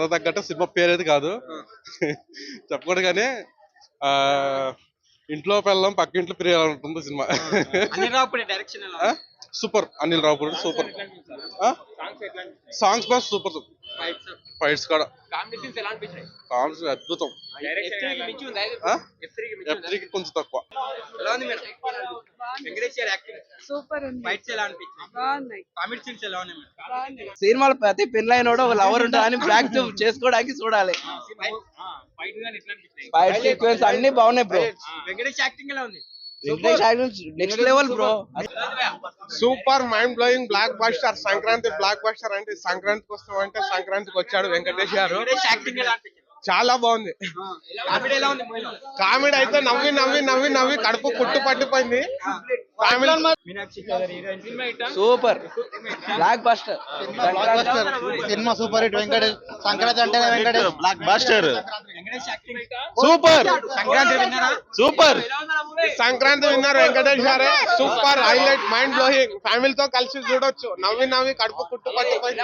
కథ తగ్గట్టు సినిమా పేరేది కాదు చెప్పకూడదు కానీ ఆ ఇంట్లో పిల్లం పక్కింట్లో ప్రియాలంటుంది cinema. Super. Anil Ravipudi super. Songs బాగా సూపర్. ఫైట్స్ కూడా కామెడీ అద్భుతం. F3 కి కొంచెం తక్కువ. సినిమాలో ప్రతి పెళ్ళైనోడు ఒక లవర్ ఉంటాడని బ్యాక్ చేసుకోవడానికి చూడాలి. ఫైట్ సీక్వెన్స్ అన్ని బాగున్నాయి bro. Venkatesh acting next level bro. Super mind blowing block buster. Sankranti block buster అంటే సంక్రాంతికి వస్తామంటే సంక్రాంతికి వచ్చాడు వెంకటేష్ గారు. చాలా బాగుంది. కామెడీ అయితే నవ్వి నవ్వి నవ్వి నవ్వి కడుపు కుట్టు పట్టిపోయింది. Super blockbuster. Cinema super hit. Venkatesh Sankranti అంటే Venkatesh blockbuster. Super. Super. Sankranti విన్నారు వెంకటేష్ గారే. Super highlight mind blowing. ఫ్యామిలీతో కలిసి చూడొచ్చు. నవ్వి నవ్వి కడుపు కుట్టు పట్టిపోయింది.